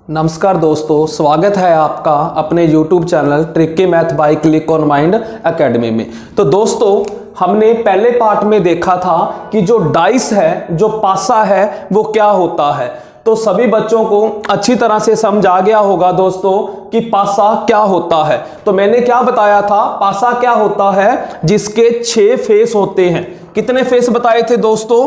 नमस्कार दोस्तों, स्वागत है आपका अपने YouTube channel tricky math bye click on mind academy में। तो दोस्तों, हमने पहले पार्ट में देखा था कि जो डाइस है, जो पासा है, वो क्या होता है। तो सभी बच्चों को अच्छी तरह से समझ आ गया होगा दोस्तों कि पासा क्या होता है। तो मैंने क्या बताया था, पासा क्या होता है जिसके 6 फेस होते हैं। कितने फेस बताए थे दोस्तों?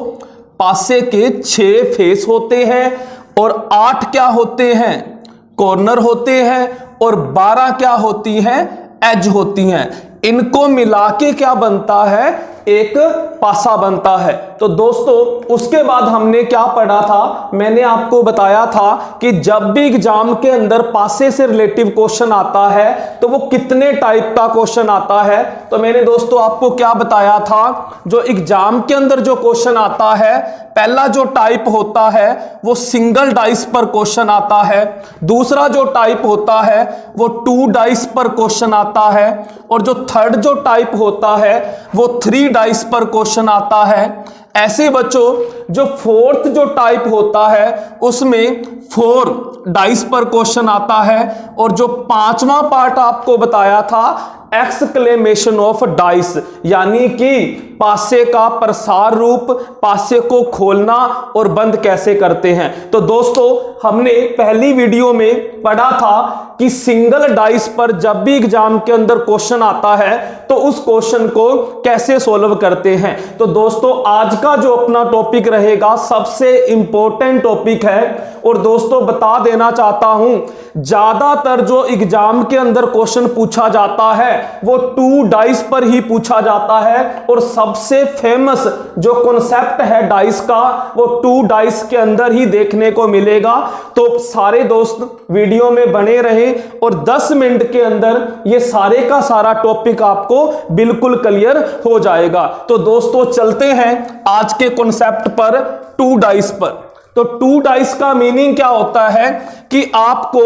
पासे के 6 फेस होते हैं और 8 क्या होते हैं? कॉर्नर होते हैं और 12 क्या होती हैं? एज होती हैं। इनको मिला के क्या बनता है? एक पासा बनता है। तो दोस्तों, उसके बाद हमने क्या पढ़ा था? मैंने आपको बताया था कि जब भी एग्जाम के अंदर पासे से रिलेटिव क्वेश्चन आता है तो वो कितने टाइप का क्वेश्चन आता है। तो मैंने दोस्तों आपको क्या बताया था, जो एग्जाम के अंदर जो क्वेश्चन आता है, पहला जो टाइप होता है वो सिंगल डाइस पर क्वेश्चन आता है। दूसरा जो टाइप होता है वो 2 डाइस पर क्वेश्चन आता है। और जो थर्ड जो टाइप होता है वो 3 डाइस पर क्वेश्चन आता है। ऐसे बच्चों, जो फोर्थ जो टाइप होता है उसमें 4 डाइस पर क्वेश्चन आता है। और जो 5वां पार्ट आपको बताया था, एक्सक्लेमेशन ऑफ डाइस, यानी कि पासे का प्रसार रूप, पासे को खोलना और बंद कैसे करते हैं। तो दोस्तों, हमने पहली वीडियो में पढ़ा था कि सिंगल डाइस पर जब भी एग्जाम के अंदर क्वेश्चन आता है तो उस क्वेश्चन को कैसे सोल्व करते हैं। तो दोस्तों, आज का जो अपना टॉपिक रहेगा सबसे इंपॉर्टेंट टॉपिक है। और दोस्तों, बता देना चाहता हूं, ज्यादातर जो एग्जाम के अंदर क्वेश्चन पूछा जाता है वो 2 डाइस पर ही पूछा जाता है। और सबसे फेमस जो कॉन्सेप्ट है डाइस का, वो 2 डाइस के अंदर ही देखने को मिलेगा। तो सारे दोस्त वीडियो में बने रहें और 10 मिनट के अंदर ये सारे का सारा टॉपिक आपको बिल्कुल क्लियर हो जाएगा। तो दोस्तों, चलते हैं आज के कॉन्सेप्ट पर, 2 डाइस पर। तो 2 डाइस का मीनिंग क्या होता है कि आपको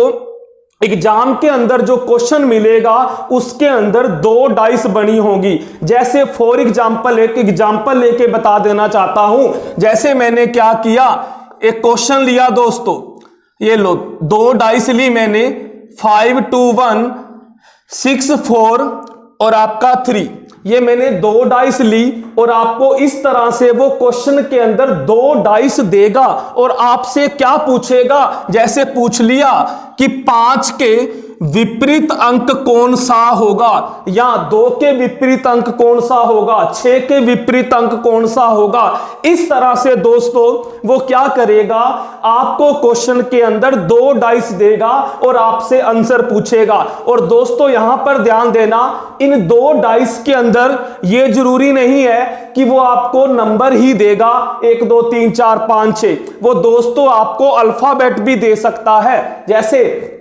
एग्जाम के अंदर जो क्वेश्चन मिलेगा उसके अंदर 2 डाइस बनी होगी। जैसे फॉर एग्जाम्पल एक एग्जाम्पल लेके बता देना चाहता हूं। जैसे मैंने क्या किया, एक क्वेश्चन लिया दोस्तों, ये लो 2 डाइस ली मैंने, 5 2 1 6 4 और आपका 3। ये मैंने 2 डाइस ली और आपको इस तरह से वो क्वेश्चन के अंदर 2 डाइस देगा और आपसे क्या पूछेगा। जैसे पूछ लिया कि 5 के विपरीत अंक कौन सा होगा, या 2 के विपरीत अंक कौन सा होगा, 6 के विपरीत अंक कौन सा होगा। इस तरह से दोस्तों वो क्या करेगा, आपको क्वेश्चन के अंदर 2 डाइस देगा और आपसे आंसर पूछेगा। और दोस्तों, यहां पर ध्यान देना, इन 2 डाइस के अंदर ये जरूरी नहीं है कि वो आपको नंबर ही देगा 1 2 3 4 5 6। वो दोस्तों आपको अल्फाबेट भी दे सकता है, जैसे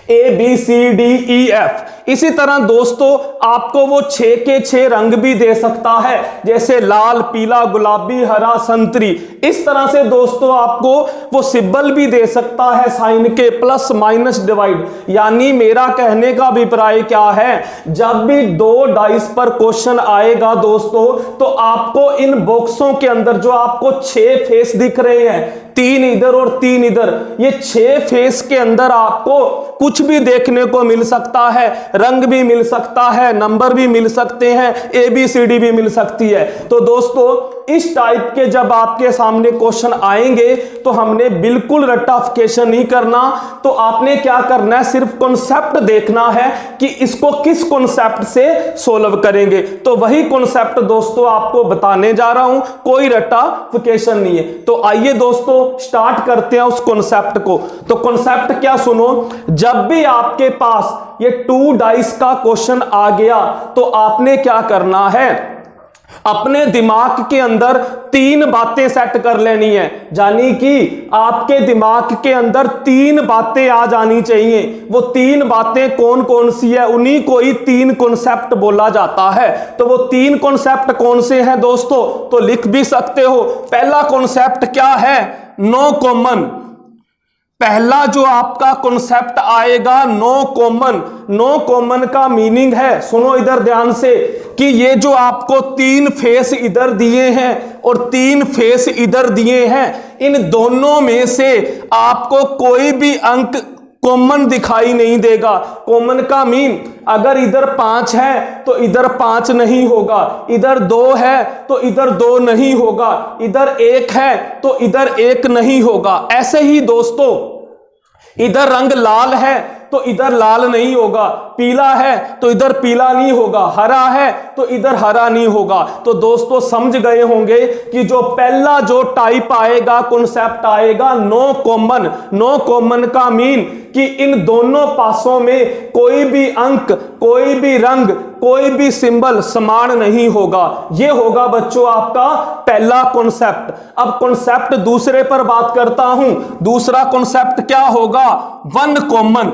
ABCDEF। इसी तरह दोस्तों आपको वो 6 के 6 रंग भी दे सकता है, जैसे लाल, पीला, गुलाबी, हरा, संतरी। इस तरह से दोस्तों आपको वो सिंबल भी दे सकता है, साइन के, प्लस माइनस डिवाइड। यानी मेरा कहने का अभिप्राय क्या है, जब भी 2 डाइस पर क्वेश्चन आएगा दोस्तों, तो आपको इन बॉक्सों के अंदर जो आपको 6 फेस दिख रहे हैं, 3 इधर और 3 इधर, ये 6 फेस के अंदर आपको कुछ भी देखने को मिल सकता है। रंग भी मिल सकता है, नंबर भी मिल सकते हैं, ABCD भी मिल सकती है। तो दोस्तों, इस टाइप के जब आपके सामने क्वेश्चन आएंगे तो हमने बिल्कुल रट्टाफिकेशन नहीं करना। तो आपने क्या करना है, सिर्फ कॉन्सेप्ट देखना है कि इसको किस कॉन्सेप्ट से सोल्व करेंगे। तो वही कॉन्सेप्ट दोस्तों आपको बताने जा रहा हूं, कोई रट्टाफिकेशन नहीं है। तो आइए दोस्तों स्टार्ट करते हैं उस कॉन्सेप्ट को। तो कॉन्सेप्ट क्या सुनो, जब भी आपके पास ये 2 डाइस का क्वेश्चन आ गया तो आपने क्या करना है, अपने दिमाग के अंदर 3 बातें सेट कर लेनी है। यानी कि आपके दिमाग के अंदर 3 बातें आ जानी चाहिए। वो 3 बातें कौन कौन सी है, उन्हीं को ही 3 कॉन्सेप्ट बोला जाता है। तो वो 3 कॉन्सेप्ट कौन से हैं दोस्तों, तो लिख भी सकते हो। पहला कॉन्सेप्ट क्या है, नो कॉमन। पहला जो आपका कॉन्सेप्ट आएगा नो कॉमन। नो कॉमन का मीनिंग है, सुनो इधर ध्यान से, कि ये जो आपको 3 फेस इधर दिए हैं और 3 फेस इधर दिए हैं, इन दोनों में से आपको कोई भी अंक कॉमन दिखाई नहीं देगा। कॉमन का मीन, अगर इधर 5 है तो इधर 5 नहीं होगा, इधर 2 है तो इधर 2 नहीं होगा, इधर 1 है तो इधर 1 नहीं होगा। ऐसे ही दोस्तों, इधर रंग लाल है तो इधर लाल नहीं होगा, पीला है तो इधर पीला नहीं होगा, हरा है तो इधर हरा नहीं होगा। तो दोस्तों समझ गए होंगे कि जो पहला जो टाइप आएगा, कॉन्सेप्ट आएगा नो कॉमन। नो कॉमन का मीन कि इन दोनों पासों में कोई भी अंक, कोई भी रंग, कोई भी सिंबल समान नहीं होगा। यह होगा बच्चों आपका पहला कॉन्सेप्ट। अब कॉन्सेप्ट दूसरे पर बात करता हूं। दूसरा कॉन्सेप्ट क्या होगा? One common.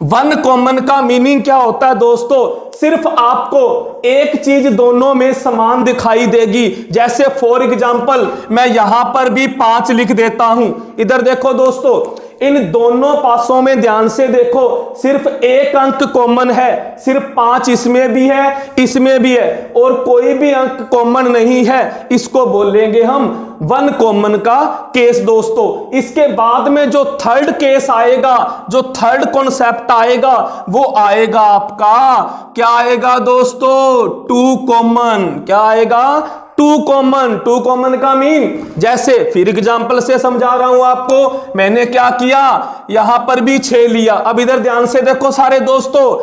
वन कॉमन का मीनिंग क्या होता है दोस्तों? सिर्फ आपको एक चीज दोनों में समान दिखाई देगी। जैसे फॉर एग्जांपल मैं यहां पर भी 5 लिख देता हूं। इधर देखो दोस्तों, इन दोनों पासों में ध्यान से देखो, सिर्फ एक अंक कॉमन है, सिर्फ 5 इसमें भी है, इसमें भी है, और कोई भी अंक कॉमन नहीं है। इसको बोलेंगे हम वन कॉमन का केस दोस्तों। इसके बाद में जो थर्ड केस आएगा, जो थर्ड कॉन्सेप्ट आएगा, वो आएगा आपका, क्या आएगा दोस्तों? Two common. क्या आएगा? Two common. टू कॉमन का मीन, जैसे फिर एग्जांपल से समझा रहा हूं आपको। मैंने क्या किया, यहां पर भी 6 लिया। अब इधर ध्यान से देखो सारे दोस्तों,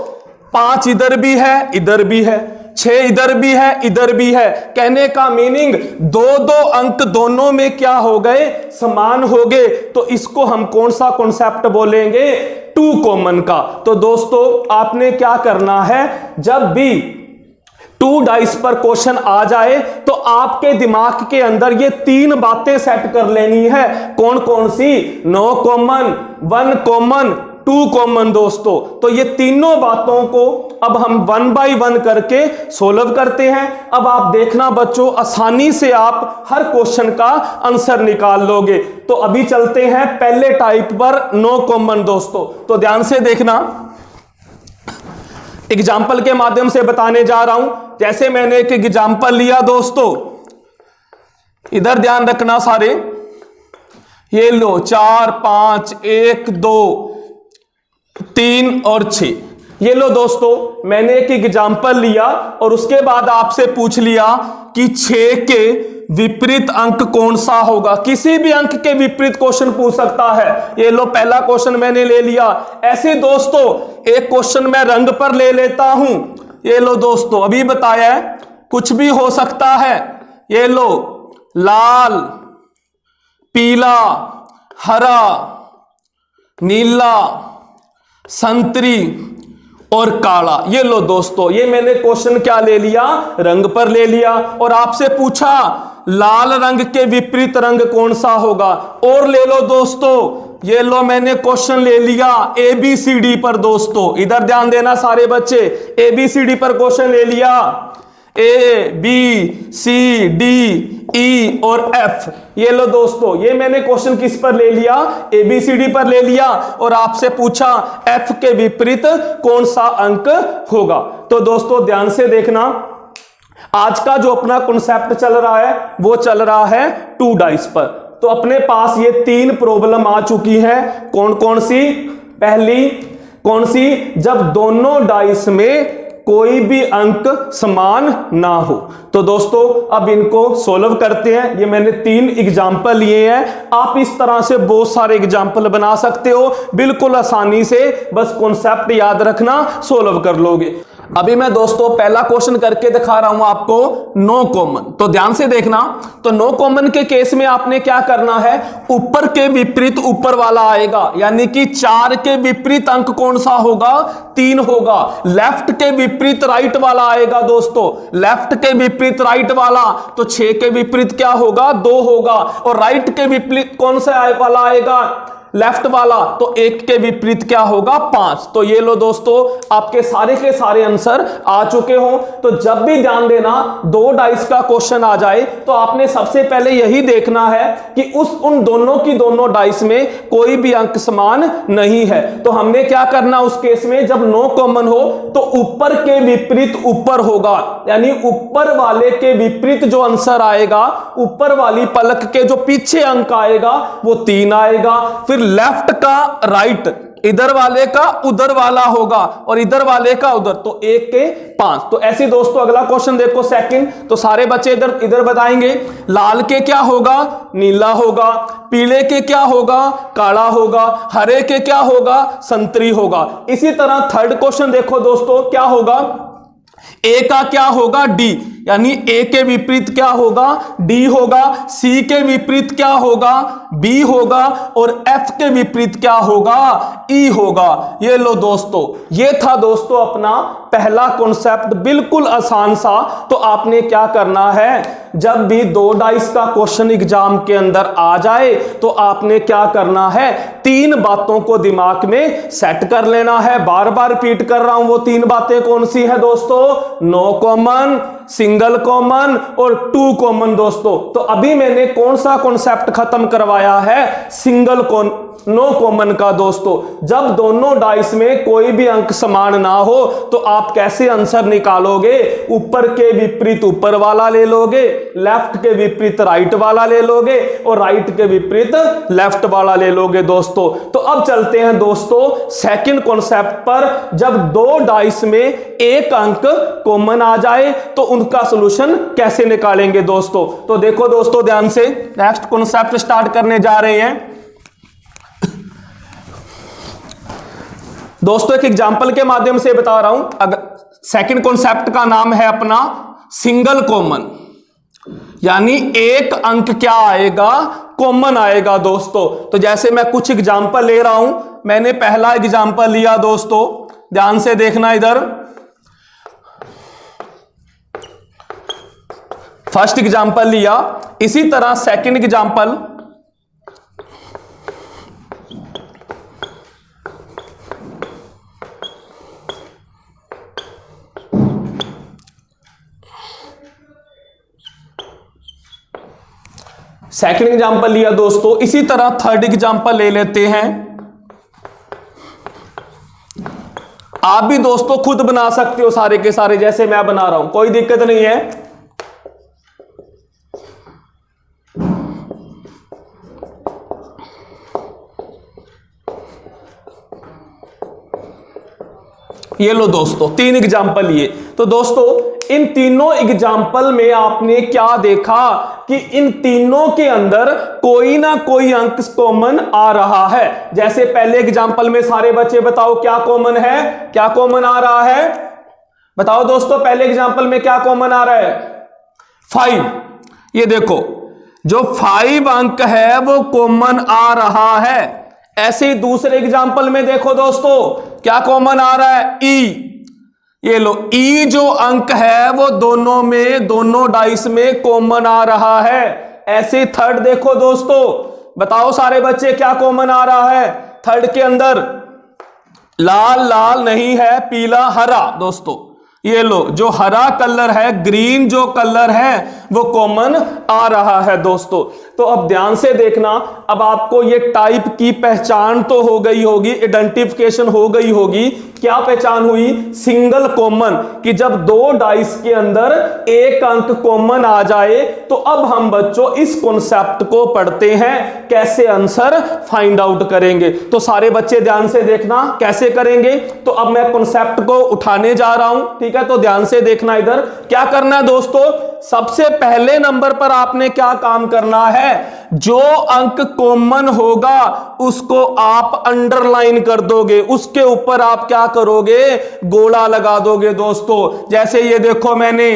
5 इधर भी है, इधर भी है, 6 इधर भी है, इधर भी है। कहने का मीनिंग 2-2 अंक दोनों में क्या हो गए? समान हो गए। तो इसको हम कौन सा कॉन्सेप्ट बोलेंगे? टू कॉमन का। तो दोस्तों आपने क्या करना है, जब भी 2 डाइस पर क्वेश्चन आ जाए तो आपके दिमाग के अंदर ये 3 बातें सेट कर लेनी है। कौन कौन सी? No common, one common, two common दोस्तों। तो ये तीनों बातों को अब हम 1 बाय 1 करके सोल्व करते हैं। अब आप देखना बच्चों, आसानी से आप हर क्वेश्चन का आंसर निकाल लोगे। तो अभी चलते हैं पहले टाइप पर, नो कॉमन दोस्तों। तो ध्यान से देखना, एग्जाम्पल के माध्यम से बताने जा रहा हूं। जैसे मैंने एक एग्जाम्पल लिया दोस्तों, इधर ध्यान रखना सारे, ये लो 4, 5, 1, 2, 3 और 6। ये लो दोस्तों, मैंने एक एग्जाम्पल लिया और उसके बाद आपसे पूछ लिया कि 6 के विपरीत अंक कौन सा होगा। किसी भी अंक के विपरीत क्वेश्चन पूछ सकता है। ये लो पहला क्वेश्चन मैंने ले लिया। ऐसे दोस्तों एक क्वेश्चन मैं रंग पर ले लेता हूं। ये लो दोस्तों, अभी बताया है, कुछ भी हो सकता है। ये लो लाल, पीला, हरा, नीला, संतरी और काला। ये लो दोस्तों, ये मैंने क्वेश्चन क्या ले लिया? रंग पर ले लिया। और आपसे पूछा लाल रंग के विपरीत रंग कौन सा होगा। और ले लो दोस्तों, ये लो मैंने क्वेश्चन ले लिया ABCD पर दोस्तों। इधर ध्यान देना सारे बच्चे, ABCD पर क्वेश्चन ले लिया, ABCDE और F। ये लो दोस्तों, ये मैंने क्वेश्चन किस पर ले लिया? ABCD पर ले लिया। और आपसे पूछा F के विपरीत कौन सा अंक होगा। तो दोस्तों ध्यान से देखना, आज का जो अपना कॉन्सेप्ट चल रहा है वो चल रहा है 2 डाइस पर। तो अपने पास ये 3 प्रॉब्लम आ चुकी हैं। कौन कौन सी? पहली कौन सी? जब दोनों डाइस में कोई भी अंक समान ना हो। तो दोस्तों अब इनको सोल्व करते हैं। ये मैंने 3 एग्जाम्पल लिए हैं। आप इस तरह से बहुत सारे एग्जाम्पल बना सकते हो बिल्कुल आसानी से, बस कॉन्सेप्ट याद रखना, सोल्व कर लोगे। अभी मैं दोस्तों पहला क्वेश्चन करके दिखा रहा हूं आपको, नो कॉमन। तो ध्यान से देखना, तो नो कॉमन के केस में आपने क्या करना है? ऊपर के विपरीत ऊपर वाला आएगा, यानी कि 4 के विपरीत अंक कौन सा होगा? 3 होगा। लेफ्ट के विपरीत राइट वाला आएगा दोस्तों, लेफ्ट के विपरीत राइट वाला, तो 6 के विपरीत क्या होगा? 2 होगा। और राइट के विपरीत कौन सा वाला आएगा? लेफ्ट वाला, तो 1 के विपरीत क्या होगा 5। तो ये लो दोस्तों आपके सारे के सारे आंसर आ चुके हो। तो जब भी ध्यान देना 2 डाइस का क्वेश्चन आ जाए तो आपने सबसे पहले यही देखना है कि उन दोनों की दोनों डाइस में कोई भी अंक समान नहीं है। तो हमने क्या करना उस केस में, जब नो कॉमन हो तो ऊपर के विपरीत ऊपर होगा, यानी ऊपर वाले के विपरीत जो आंसर आएगा, ऊपर वाली पलक के जो पीछे अंक आएगा वो 3 आएगा। फिर लेफ्ट का राइट, इधर वाले का उधर वाला होगा और इधर वाले का उधर, तो 1 के 5। तो ऐसे दोस्तों अगला क्वेश्चन देखो सेकंड, तो सारे बच्चे इधर इधर बताएंगे। लाल के क्या होगा, नीला होगा, पीले के क्या होगा, काला होगा, हरे के क्या होगा, संतरी होगा। इसी तरह थर्ड क्वेश्चन देखो दोस्तों क्या होगा, ए का क्या होगा, डी, यानी ए के विपरीत क्या होगा, डी होगा, सी के विपरीत क्या होगा, बी होगा, और एफ के विपरीत क्या होगा, ई होगा। ये लो दोस्तों, ये था दोस्तों अपना पहला कॉन्सेप्ट, बिल्कुल आसान सा। तो आपने क्या करना है, जब भी 2 डाइस का क्वेश्चन एग्जाम के अंदर आ जाए तो आपने क्या करना है, 3 बातों को दिमाग में सेट कर लेना है। बार बार रिपीट कर रहा हूं, वो 3 बातें कौन सी है दोस्तों, नो कॉमन, सिंगल कॉमन और 2 कॉमन दोस्तों। तो अभी मैंने कौन सा कॉन्सेप्ट खत्म करवाया है, सिंगल नो कॉमन का दोस्तों। जब दोनों डाइस में कोई भी अंक समान ना हो तो आप कैसे आंसर निकालोगे, ऊपर के विपरीत ऊपर वाला ले लोगे, लेफ्ट के विपरीत राइट वाला ले लोगे और राइट के विपरीत लेफ्ट वाला ले लोगे दोस्तों। तो अब चलते हैं दोस्तों सेकंड कॉन्सेप्ट पर। जब 2 डाइस में एक अंक कॉमन आ जाए तो उनका सॉल्यूशन कैसे निकालेंगे दोस्तों। तो देखो दोस्तों ध्यान से, नेक्स्ट कॉन्सेप्ट स्टार्ट करने जा रहे हैं दोस्तों। एक एग्जांपल के माध्यम से बता रहा हूं। अगर सेकंड कॉन्सेप्ट का नाम है अपना सिंगल कॉमन, यानी एक अंक क्या आएगा, कॉमन आएगा दोस्तों। तो जैसे मैं कुछ एग्जांपल ले रहा हूं, मैंने पहला एग्जांपल लिया दोस्तों, ध्यान से देखना इधर। फर्स्ट एग्जांपल लिया, इसी तरह सेकंड एग्जांपल, सेकंड एग्जांपल लिया दोस्तों। इसी तरह थर्ड एग्जांपल ले लेते हैं। आप भी दोस्तों खुद बना सकते हो सारे के सारे, जैसे मैं बना रहा हूं, कोई दिक्कत नहीं है। ये लो दोस्तों 3 एग्जाम्पल लिए। तो दोस्तों इन तीनों एग्जाम्पल में आपने क्या देखा कि इन तीनों के अंदर कोई ना कोई अंक कॉमन आ रहा है। जैसे पहले एग्जाम्पल में सारे बच्चे बताओ क्या कॉमन है, क्या कॉमन आ रहा है, बताओ दोस्तों। पहले एग्जाम्पल में क्या कॉमन आ रहा है, 5। ये देखो जो 5 अंक है वो कॉमन आ रहा है। ऐसे ही दूसरे एग्जाम्पल में देखो दोस्तों क्या कॉमन आ रहा है, ई। ये लो ई जो अंक है वो दोनों में, दोनों डाइस में कॉमन आ रहा है। ऐसे थर्ड देखो दोस्तों, बताओ सारे बच्चे क्या कॉमन आ रहा है थर्ड के अंदर, लाल लाल नहीं है, पीला हरा दोस्तों। ये लो जो हरा कलर है, ग्रीन जो कलर है वो कॉमन आ रहा है दोस्तों। तो अब ध्यान से देखना, अब आपको ये टाइप की पहचान तो हो गई होगी, आइडेंटिफिकेशन हो गई होगी। क्या पहचान हुई, सिंगल कॉमन, कि जब 2 डाइस के अंदर एक अंक कॉमन आ जाए तो अब हम बच्चों इस कॉन्सेप्ट को पढ़ते हैं, कैसे आंसर फाइंड आउट करेंगे। तो सारे बच्चे ध्यान से देखना कैसे करेंगे। तो अब मैं कॉन्सेप्ट को उठाने जा रहा हूं, ठीक है। तो ध्यान से देखना इधर क्या करना है दोस्तों। सबसे पहले नंबर पर आपने क्या काम करना है, जो अंक कॉमन होगा उसको आप अंडरलाइन कर दोगे, उसके ऊपर आप क्या करोगे, गोला लगा दोगे दोस्तों। जैसे ये देखो मैंने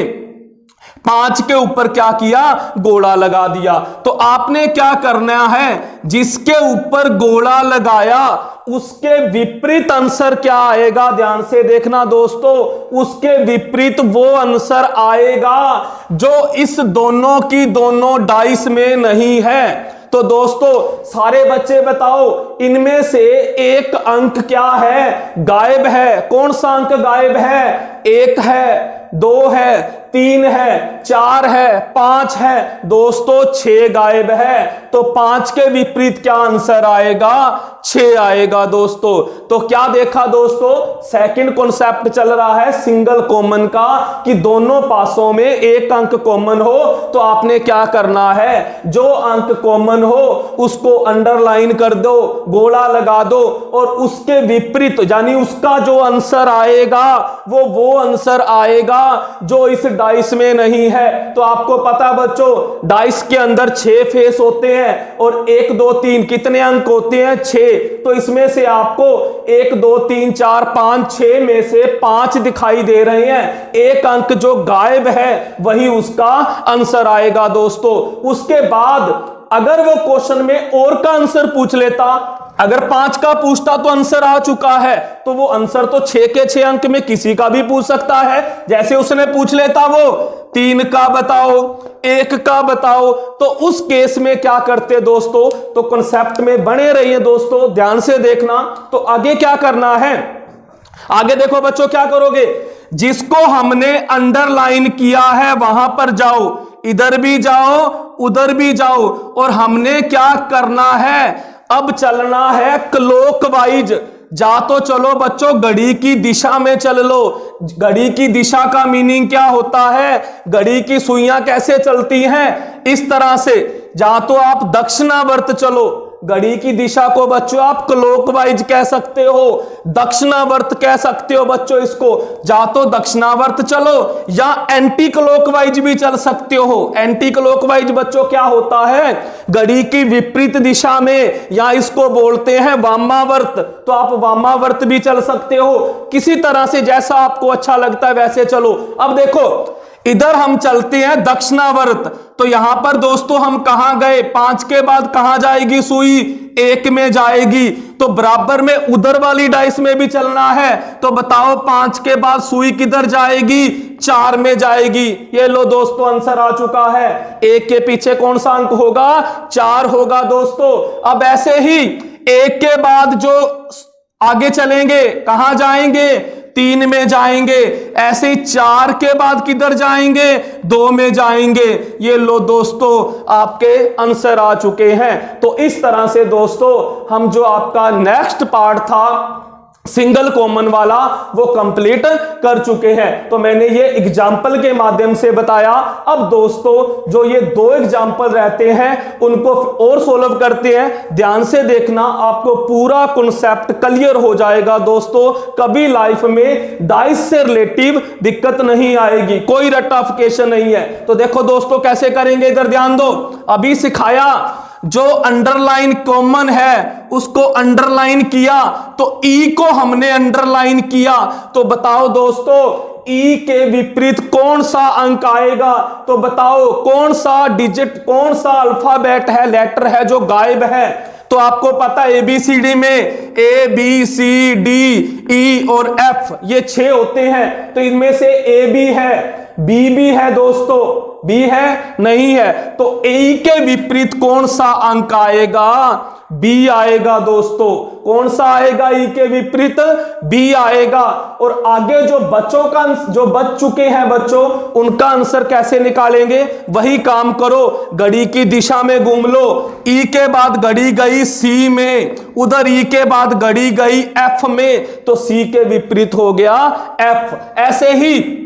5 के ऊपर क्या किया, गोला लगा दिया। तो आपने क्या करना है, जिसके ऊपर गोला लगाया उसके विपरीत आंसर क्या आएगा, ध्यान से देखना दोस्तों। उसके विपरीत वो आंसर आएगा जो इस दोनों की दोनों डाइस में नहीं है। तो दोस्तों सारे बच्चे बताओ, इनमें से एक अंक क्या है, गायब है। कौन सा अंक गायब है? 1 है, 2 है, 3 है, 4 है, 5 है। दोस्तों 6 गायब है। तो 5 के विपरीत क्या आंसर आएगा? 6 आएगा दोस्तों। तो क्या देखा दोस्तों, सेकंड कॉन्सेप्ट चल रहा है सिंगल कॉमन का, कि दोनों पासों में एक अंक कॉमन हो। तो आपने क्या करना है, जो अंक कॉमन हो उसको अंडरलाइन कर दो, गोला लगा दो, और उसके विपरीत यानी उसका जो आंसर आएगा वो आंसर आएगा जो इस डाइस में नहीं है। तो आपको पता बच्चों, डाइस के अंदर 6 फेस होते हैं और 1 2 3 कितने अंक होते हैं? 6। तो इसमें से आपको 1 2 3 4 5 6 में से 5 दिखाई दे रहे हैं। एक अंक जो गायब है वही उसका आंसर आएगा दोस्तों। उसके बाद अगर वो क्वेश्चन में और का आंसर पूछ लेता, अगर 5 का पूछता तो आंसर आ चुका है, तो वो आंसर तो 6 के 6 अंक में किसी का भी पूछ सकता है। जैसे उसने पूछ लेता वो 3 का बताओ, 1 का बताओ, तो उस केस में क्या करते दोस्तों? तो कॉन्सेप्ट में बने रहिए दोस्तों, ध्यान से देखना। तो आगे क्या करना है, आगे देखो बच्चों क्या करोगे, जिसको हमने अंडरलाइन किया है वहां पर जाओ, इधर भी जाओ उधर भी जाओ, और हमने क्या करना है, अब चलना है क्लॉकवाइज। जा तो चलो बच्चों, घड़ी की दिशा में चल लो। घड़ी की दिशा का मीनिंग क्या होता है? घड़ी की सुइयां कैसे चलती हैं? इस तरह से। जा तो आप दक्षिणावर्त चलो, घड़ी की दिशा को बच्चों आप क्लॉकवाइज कह सकते हो, दक्षिणावर्त कह सकते हो बच्चों इसको। जा तो दक्षिणावर्त चलो या एंटी क्लॉकवाइज भी चल सकते हो। एंटी क्लॉकवाइज बच्चों क्या होता है? घड़ी की विपरीत दिशा में, या इसको बोलते हैं वामावर्त। तो आप वामावर्त भी चल सकते हो। किसी तरह से जैसा आपको अच्छा लगता है वैसे चलो। अब देखो, इधर हम चलते हैं दक्षिणावर्त। तो यहां पर दोस्तों हम कहां गए? 5 के बाद कहां जाएगी सुई? 1 में जाएगी। तो बराबर में उधर वाली डाइस में भी चलना है। तो बताओ 5 के बाद सुई किधर जाएगी? 4 में जाएगी। ये लो दोस्तों आंसर आ चुका है। 1 के पीछे कौन सा अंक होगा? 4 होगा दोस्तों। अब ऐसे ही 1 के बाद जो आगे चलेंगे कहां जाएंगे? 3 में जाएंगे। ऐसे ही 4 के बाद किधर जाएंगे? 2 में जाएंगे। ये लो दोस्तों आपके आंसर आ चुके हैं। तो इस तरह से दोस्तों हम जो आपका नेक्स्ट पार्ट था सिंगल कॉमन वाला वो कंप्लीट कर चुके हैं। तो मैंने ये एग्जाम्पल के माध्यम से बताया। अब दोस्तों जो ये 2 एग्जाम्पल रहते हैं उनको और सोल्व करते हैं। ध्यान से देखना, आपको पूरा कॉन्सेप्ट क्लियर हो जाएगा दोस्तों। कभी लाइफ में डाइस से रिलेटिव दिक्कत नहीं आएगी, कोई रट्टाफिकेशन नहीं है। तो देखो दोस्तों कैसे करेंगे, इधर ध्यान दो। अभी सिखाया, जो अंडरलाइन कॉमन है उसको अंडरलाइन किया, तो ई को हमने अंडरलाइन किया। तो बताओ दोस्तों ई के विपरीत कौन सा अंक आएगा? तो बताओ कौन सा डिजिट, कौन सा अल्फाबेट है, लेटर है जो गायब है? तो आपको पता है ABCD में ABCD E और F ये 6 होते हैं। तो इनमें से A भी है, B भी है दोस्तों, B है नहीं है। तो A के विपरीत कौन सा अंक आएगा? B आएगा दोस्तों। कौन सा आएगा? E के विपरीत B आएगा। और आगे जो बच्चों का, जो बच चुके हैं बच्चों, उनका आंसर कैसे निकालेंगे? वही काम करो, घड़ी की दिशा में घूम लो। E के बाद घड़ी गई C में, उधर E के बाद घड़ी गई F में, तो C के विपरीत हो गया F। ऐसे ही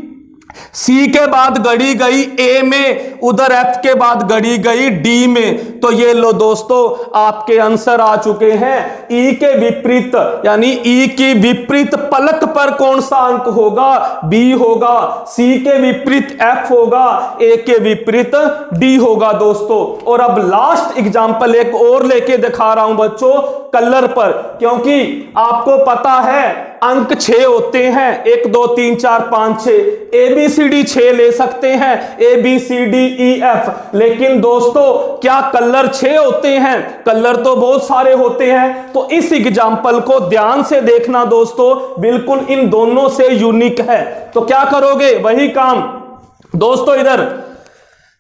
C के बाद घड़ी गई A में, उधर F के बाद घड़ी गई D में। तो ये लो दोस्तों आपके आंसर आ चुके हैं। E के विपरीत यानी E की विपरीत पलक पर कौन सा अंक होगा? B होगा। C के विपरीत F होगा, A के विपरीत D होगा दोस्तों। और अब लास्ट एग्जांपल एक और लेके दिखा रहा हूं बच्चों, कलर पर, क्योंकि आपको पता है अंक 6 होते हैं, 1 2 3 4 5 6। ABCD 6 ले सकते हैं, ABCDEF। लेकिन दोस्तों क्या कलर 6 होते हैं? कलर तो बहुत सारे होते हैं। तो इस एग्जाम्पल को ध्यान से देखना दोस्तों, बिल्कुल इन दोनों से यूनिक है। तो क्या करोगे? वही काम दोस्तों, इधर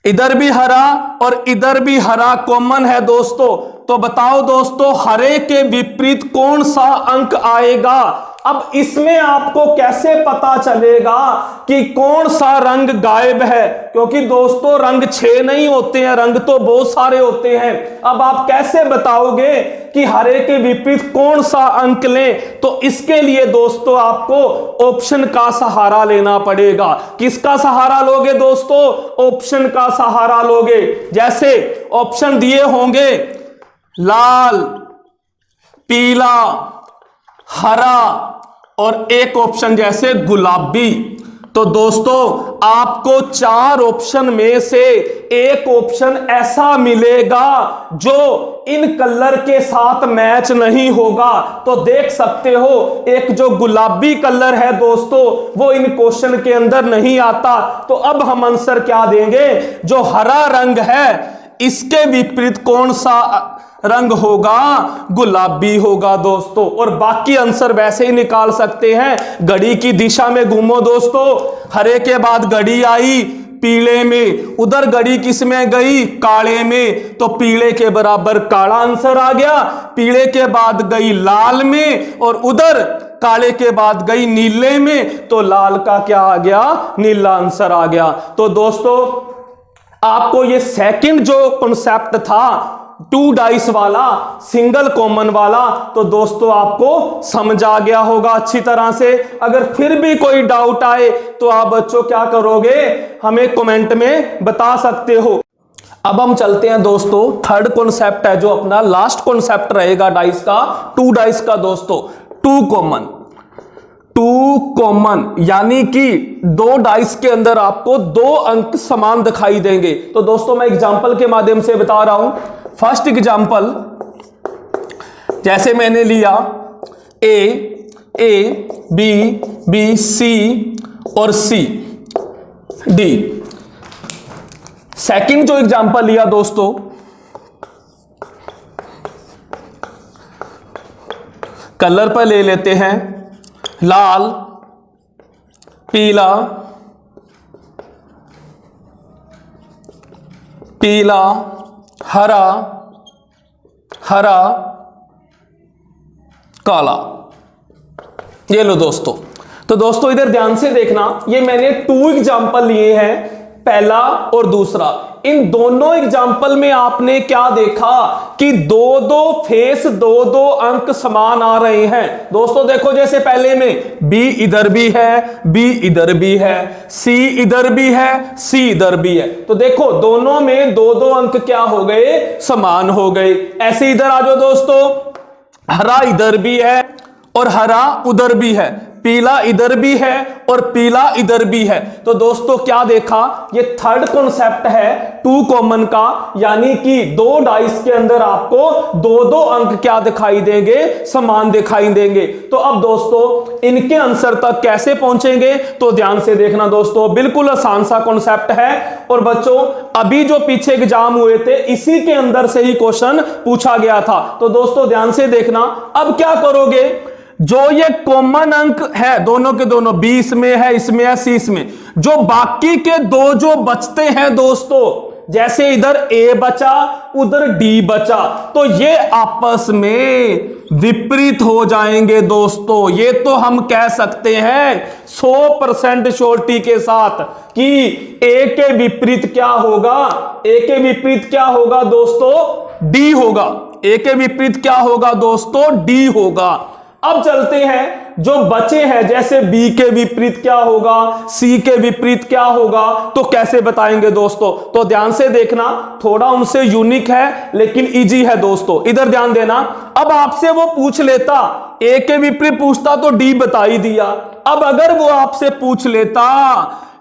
इधर भी हरा और इधर भी हरा कॉमन है दोस्तों। तो बताओ दोस्तों हरे के विपरीत कौन सा अंक आएगा। अब इसमें आपको कैसे पता चलेगा कि कौन सा रंग गायब है, क्योंकि दोस्तों रंग 6 नहीं होते हैं, रंग तो बहुत सारे होते हैं। अब आप कैसे बताओगे कि हरे के विपरीत कौन सा अंक लें। तो इसके लिए दोस्तों आपको ऑप्शन का सहारा लेना पड़ेगा। किसका सहारा लोगे दोस्तों? ऑप्शन का सहारा लोगे। जैसे ऑप्शन दिए होंगे लाल, पीला, हरा और एक ऑप्शन जैसे गुलाबी। तो दोस्तों आपको 4 ऑप्शन में से एक ऑप्शन ऐसा मिलेगा जो इन कलर के साथ मैच नहीं होगा। तो देख सकते हो एक जो गुलाबी कलर है दोस्तों वो इन क्वेश्चन के अंदर नहीं आता। तो अब हम आंसर क्या देंगे? जो हरा रंग है इसके विपरीत कौन सा रंग होगा? गुलाबी होगा दोस्तों। और बाकी आंसर वैसे ही निकाल सकते हैं। घड़ी की दिशा में घूमो दोस्तों, हरे के बाद घड़ी आई पीले में, उधर घड़ी किस में गई? काले में। तो पीले के बराबर काला आंसर आ गया। पीले के बाद गई लाल में और उधर काले के बाद गई नीले में, तो लाल का क्या आ गया? नीला आंसर आ गया। तो दोस्तों आपको ये सेकंड जो कॉन्सेप्ट था 2 डाइस वाला, सिंगल कॉमन वाला, तो दोस्तों आपको समझ आ गया होगा अच्छी तरह से। अगर फिर भी कोई डाउट आए तो आप बच्चों क्या करोगे? हमें कमेंट में बता सकते हो। अब हम चलते हैं दोस्तों, थर्ड कॉन्सेप्ट है जो अपना लास्ट कॉन्सेप्ट रहेगा डाइस का, 2 डाइस का दोस्तों। 2 कॉमन यानी कि 2 डाइस के अंदर आपको 2 अंक समान दिखाई देंगे। तो दोस्तों मैं एग्जांपल के माध्यम से बता रहा हूं। फर्स्ट एग्जांपल जैसे मैंने लिया ए बी सी और सी डी। सेकंड जो एग्जांपल लिया दोस्तों कलर पर ले लेते हैं, लाल, पीला, हरा, काला। ये लो दोस्तों। तो दोस्तों इधर ध्यान से देखना, ये मैंने 2 एग्जाम्पल लिए हैं, पहला और दूसरा। इन दोनों एग्जाम्पल में आपने क्या देखा कि 2-2 फेस 2-2 अंक समान आ रहे हैं दोस्तों। देखो जैसे पहले में B इधर भी है, B इधर भी है, C इधर भी है, C इधर भी है। तो देखो दोनों में 2-2 अंक क्या हो गए? समान हो गए। ऐसे इधर आ जाओ दोस्तों, हरा इधर भी है और हरा उधर भी है, पीला इधर भी है और पीला इधर भी है। तो दोस्तों क्या देखा? ये थर्ड कॉन्सेप्ट है 2 कॉमन का, यानी कि 2 डाइस के अंदर आपको 2-2 अंक क्या दिखाई देंगे? समान दिखाई देंगे। तो अब दोस्तों इनके आंसर तक कैसे पहुंचेंगे? तो ध्यान से देखना दोस्तों, बिल्कुल आसान सा कॉन्सेप्ट है। और बच्चों अभी जो पीछे एग्जाम हुए थे इसी के अंदर से ही क्वेश्चन पूछा गया था। तो दोस्तों ध्यान से देखना, अब क्या करोगे? जो ये कॉमन अंक है दोनों के दोनों, B इसमें है, इसमें है, C इसमें, जो बाकी के 2 जो बचते हैं दोस्तों, जैसे इधर A बचा उधर D बचा, तो ये आपस में विपरीत हो जाएंगे दोस्तों। ये तो हम कह सकते हैं 100% श्योरिटी के साथ कि A के विपरीत क्या होगा? A के विपरीत क्या होगा दोस्तों? D होगा। A के विपरीत क्या होगा दोस्तों? D होगा। अब चलते हैं जो बचे हैं, जैसे B के विपरीत क्या होगा, C के विपरीत क्या होगा, तो कैसे बताएंगे दोस्तों? तो ध्यान से देखना, थोड़ा उनसे यूनिक है लेकिन इजी है दोस्तों। इधर ध्यान देना, अब आपसे वो पूछ लेता, A के विपरीत पूछता तो D बता ही दिया। अब अगर वो आपसे पूछ लेता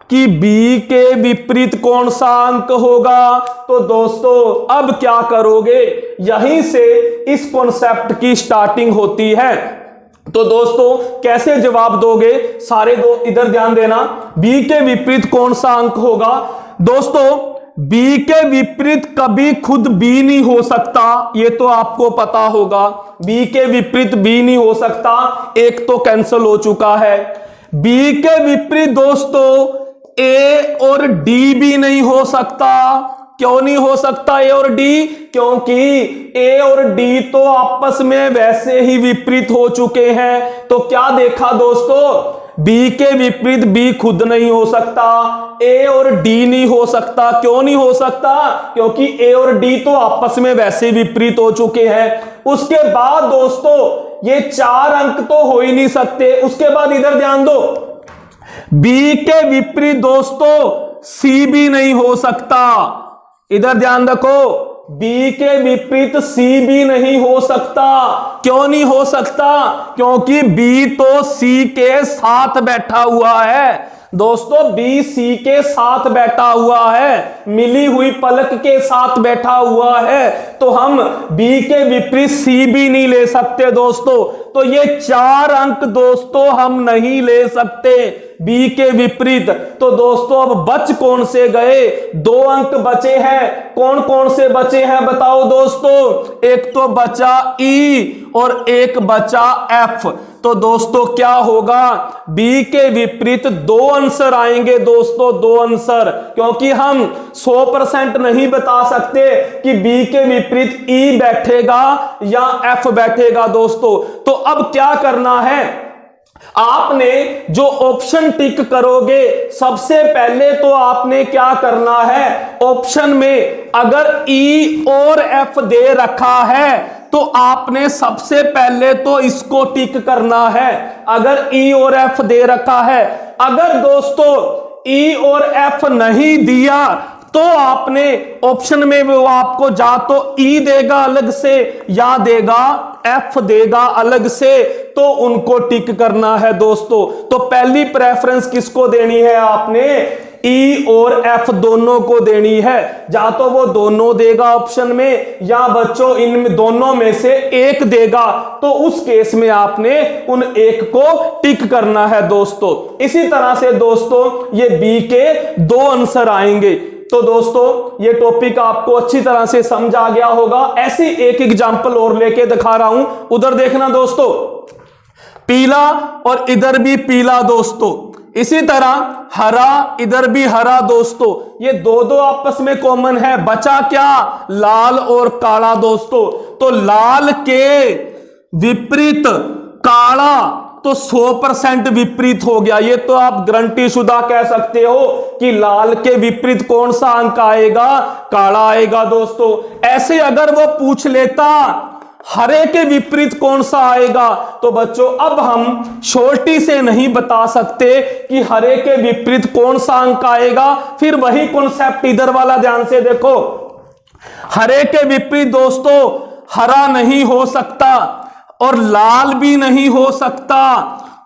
कि B के विपरीत कौन सा अंक होगा, तो दोस्तों अब क्या करोगे? यहीं से इस कॉन्सेप्ट की स्टार्टिंग होती है। तो दोस्तों कैसे जवाब दोगे? सारे दो इधर ध्यान देना, B के विपरीत कौन सा अंक होगा? दोस्तों B के विपरीत कभी खुद B नहीं हो सकता, ये तो आपको पता होगा। B के विपरीत B नहीं हो सकता, एक तो कैंसिल हो चुका है। B के विपरीत दोस्तों ए और डी भी नहीं हो सकता। क्यों नहीं हो सकता ए और डी? क्योंकि ए और डी तो आपस में वैसे ही विपरीत हो चुके हैं। तो क्या देखा दोस्तों, बी के विपरीत बी खुद नहीं हो सकता, ए और डी नहीं हो सकता। क्यों नहीं हो सकता? क्योंकि ए और डी तो आपस में वैसे विपरीत हो चुके हैं। उसके बाद दोस्तों ये 4 अंक तो हो ही नहीं सकते। उसके बाद इधर ध्यान दो, बी के विपरीत दोस्तों सी भी नहीं हो सकता। इधर ध्यान रखो, बी के विपरीत सी भी नहीं हो सकता। क्यों नहीं हो सकता? क्योंकि बी तो सी के साथ बैठा हुआ है दोस्तों, बी सी के साथ बैठा हुआ है, मिली हुई पलक के साथ बैठा हुआ है। तो हम बी के विपरीत सी भी नहीं ले सकते दोस्तों। तो ये 4 अंक दोस्तों हम नहीं ले सकते बी के विपरीत। तो दोस्तों अब बच कौन से गए? 2 अंक बचे हैं। कौन कौन से बचे हैं बताओ दोस्तों? एक तो बचा ई और एक बचा एफ। तो दोस्तों क्या होगा, बी के विपरीत 2 आंसर आएंगे दोस्तों, 2 आंसर। क्योंकि हम 100% नहीं बता सकते कि बी के विपरीत ई बैठेगा या एफ बैठेगा दोस्तों। तो अब क्या करना है, आपने जो ऑप्शन टिक करोगे सबसे पहले तो आपने क्या करना है, ऑप्शन में अगर ई और एफ दे रखा है तो आपने सबसे पहले तो इसको टिक करना है। अगर ई और एफ दे रखा है, अगर दोस्तों ई और एफ नहीं दिया तो आपने ऑप्शन में वो आपको जा तो ई देगा अलग से या देगा एफ देगा अलग से, तो उनको टिक करना है दोस्तों। तो पहली प्रेफरेंस किसको देनी है आपने? ई और एफ दोनों को देनी है। या तो वो दोनों देगा ऑप्शन में या बच्चों इन दोनों में से एक देगा, तो उस केस में आपने उन एक को टिक करना है दोस्तों। इसी तरह से दोस्तों ये बी के 2 आंसर आएंगे। तो दोस्तों ये टॉपिक आपको अच्छी तरह से समझ आ गया होगा। ऐसी एक एग्जांपल और लेके दिखा रहा हूं, उधर देखना दोस्तों, पीला और इधर भी पीला दोस्तों, इसी तरह हरा, इधर भी हरा दोस्तों। ये दो आपस में कॉमन है, बचा क्या? लाल और काला दोस्तों। तो लाल के विपरीत काला तो 100% विपरीत हो गया। ये तो आप गारंटी शुदा कह सकते हो कि लाल के विपरीत कौन सा अंक आएगा? काला आएगा दोस्तों। ऐसे अगर वो पूछ लेता हरे के विपरीत कौन सा आएगा, तो बच्चों अब हम शॉर्टी से नहीं बता सकते कि हरे के विपरीत कौन सा अंक आएगा। फिर वही कॉन्सेप्ट इधर वाला ध्यान से देखो, हरे के विपरीत दोस्तों हरा नहीं हो सकता और लाल भी नहीं हो सकता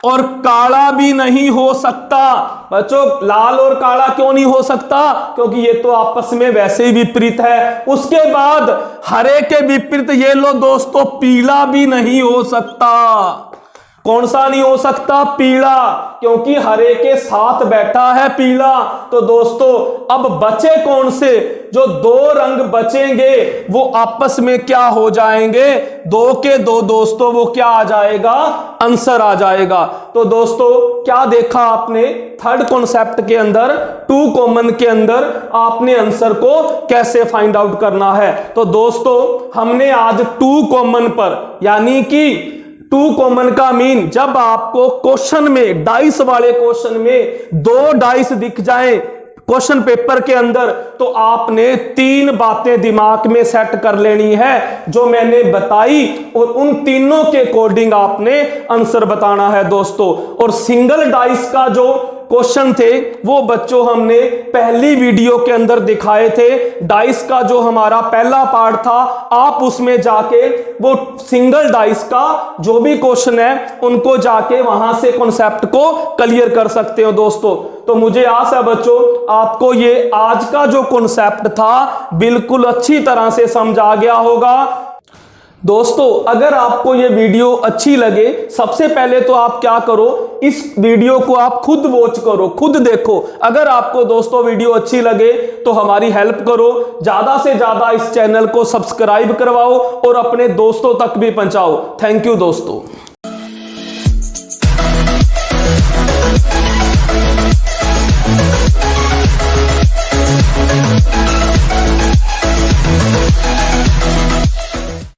और काला भी नहीं हो सकता। बच्चों लाल और काला क्यों नहीं हो सकता? क्योंकि ये तो आपस में वैसे ही विपरीत है। उसके बाद हरे के विपरीत ये लो दोस्तों पीला भी नहीं हो सकता। कौन सा नहीं हो सकता? पीला, क्योंकि हरे के साथ बैठा है पीला। तो दोस्तों अब बचे कौन से? जो 2 रंग बचेंगे वो आपस में क्या हो जाएंगे? 2 के 2 दोस्तों वो क्या आ जाएगा? आंसर आ जाएगा। तो दोस्तों क्या देखा आपने? थर्ड कॉन्सेप्ट के अंदर 2 कॉमन के अंदर आपने आंसर को कैसे फाइंड आउट करना है। तो दोस्तों हमने आज 2 कॉमन पर, यानी कि 2 कॉमन का मीन जब आपको क्वेश्चन में, डाइस वाले क्वेश्चन में 2 डाइस दिख जाएं क्वेश्चन पेपर के अंदर, तो आपने 3 बातें दिमाग में सेट कर लेनी है जो मैंने बताई, और उन तीनों के अकॉर्डिंग आपने आंसर बताना है दोस्तों। और सिंगल डाइस का जो क्वेश्चन थे वो बच्चों हमने पहली वीडियो के अंदर दिखाए थे। डाइस का जो हमारा पहला पार्ट था, आप उसमें जाके वो सिंगल डाइस का जो भी क्वेश्चन है उनको जाके वहां से कॉन्सेप्ट को क्लियर कर सकते हो दोस्तों। तो मुझे आशा है बच्चों आपको ये आज का जो कॉन्सेप्ट था बिल्कुल अच्छी तरह से समझ आ गया होगा। दोस्तों अगर आपको ये वीडियो अच्छी लगे, सबसे पहले तो आप क्या करो, इस वीडियो को आप खुद वॉच करो, खुद देखो। अगर आपको दोस्तों वीडियो अच्छी लगे तो हमारी हेल्प करो, ज्यादा से ज्यादा इस चैनल को सब्सक्राइब करवाओ और अपने दोस्तों तक भी पहुंचाओ। थैंक यू दोस्तों।